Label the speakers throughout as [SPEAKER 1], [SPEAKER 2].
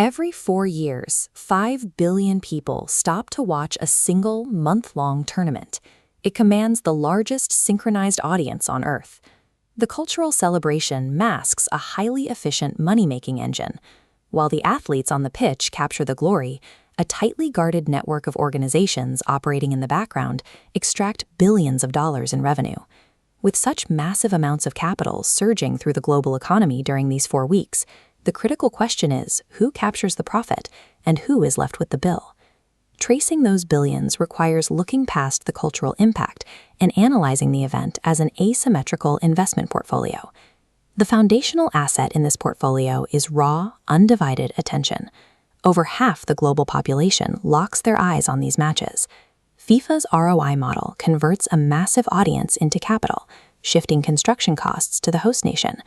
[SPEAKER 1] Every 4 years, 5 billion people stop to watch a single month-long tournament. It commands the largest synchronized audience on Earth. The cultural celebration masks a highly efficient money-making engine. While the athletes on the pitch capture the glory, a tightly guarded network of organizations operating in the background extract billions of dollars in revenue. With such massive amounts of capital surging through the global economy during these 4 weeks, the critical question is, who captures the profit and who is left with the bill? Tracing those billions requires looking past the cultural impact and analyzing the event as an asymmetrical investment portfolio. The foundational asset in this portfolio is raw, undivided attention. Over half the global population locks their eyes on these matches. FIFA's ROI model converts a massive audience into capital, shifting construction costs to the host nation.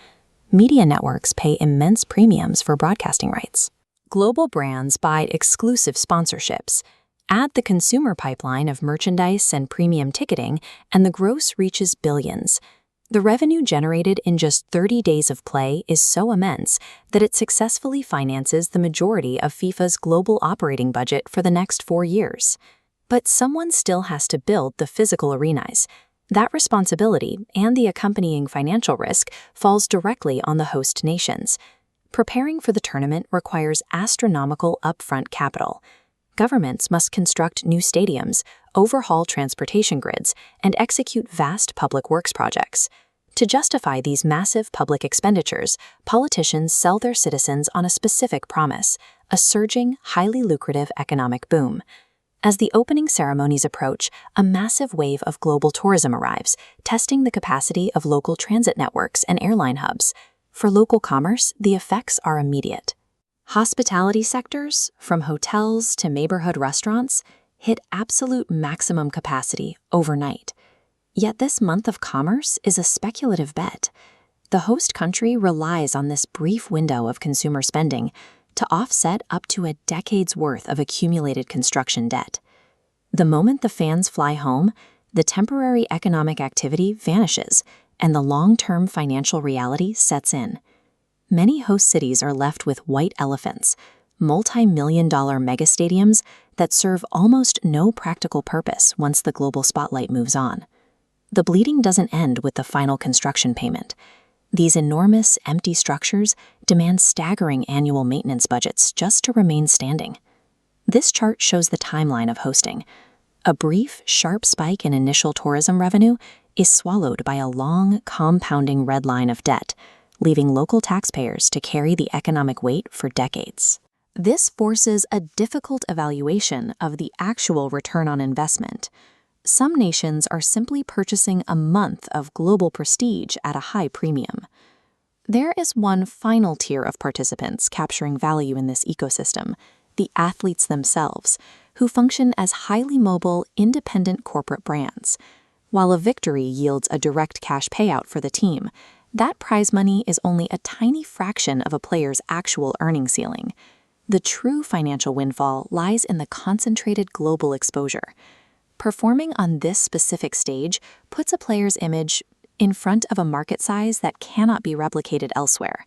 [SPEAKER 1] Media networks pay immense premiums for broadcasting rights. Global brands buy exclusive sponsorships. Add the consumer pipeline of merchandise and premium ticketing, and the gross reaches billions. The revenue generated in just 30 days of play is so immense that it successfully finances the majority of FIFA's global operating budget for the next 4 years. But someone still has to build the physical arenas. That responsibility and the accompanying financial risk falls directly on the host nations. Preparing for the tournament requires astronomical upfront capital. Governments must construct new stadiums, overhaul transportation grids, and execute vast public works projects. To justify these massive public expenditures, politicians sell their citizens on a specific promise: a surging, highly lucrative economic boom. As the opening ceremonies approach, a massive wave of global tourism arrives, testing the capacity of local transit networks and airline hubs. For local commerce, the effects are immediate. Hospitality sectors, from hotels to neighborhood restaurants, hit absolute maximum capacity overnight. Yet this month of commerce is a speculative bet. The host country relies on this brief window of consumer spending to offset up to a decade's worth of accumulated construction debt. The moment the fans fly home, the temporary economic activity vanishes, and the long-term financial reality sets in. Many host cities are left with white elephants, multi-million-dollar megastadiums that serve almost no practical purpose once the global spotlight moves on. The bleeding doesn't end with the final construction payment. These enormous, empty structures demand staggering annual maintenance budgets just to remain standing. This chart shows the timeline of hosting. A brief, sharp spike in initial tourism revenue is swallowed by a long, compounding red line of debt, leaving local taxpayers to carry the economic weight for decades. This forces a difficult evaluation of the actual return on investment. Some nations are simply purchasing a month of global prestige at a high premium. There is one final tier of participants capturing value in this ecosystem: the athletes themselves, who function as highly mobile, independent corporate brands. While a victory yields a direct cash payout for the team, that prize money is only a tiny fraction of a player's actual earning ceiling. The true financial windfall lies in the concentrated global exposure. Performing on this specific stage puts a player's image in front of a market size that cannot be replicated elsewhere.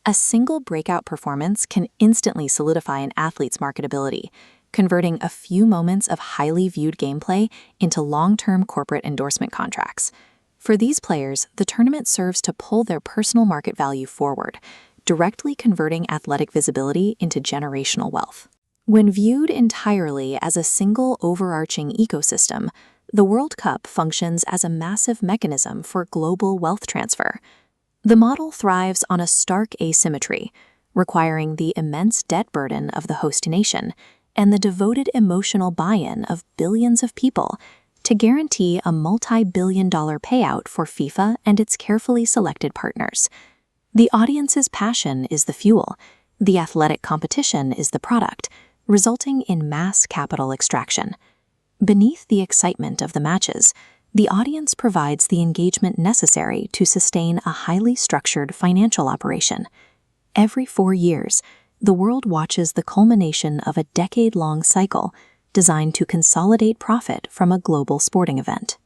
[SPEAKER 1] A single breakout performance can instantly solidify an athlete's marketability, converting a few moments of highly viewed gameplay into long-term corporate endorsement contracts. For these players, the tournament serves to pull their personal market value forward, directly converting athletic visibility into generational wealth. When viewed entirely as a single overarching ecosystem, the World Cup functions as a massive mechanism for global wealth transfer. The model thrives on a stark asymmetry, requiring the immense debt burden of the host nation and the devoted emotional buy-in of billions of people to guarantee a multi-billion-dollar payout for FIFA and its carefully selected partners. The audience's passion is the fuel, the athletic competition is the product, resulting in mass capital extraction. Beneath the excitement of the matches, the audience provides the engagement necessary to sustain a highly structured financial operation. Every 4 years, the world watches the culmination of a decade-long cycle designed to consolidate profit from a global sporting event.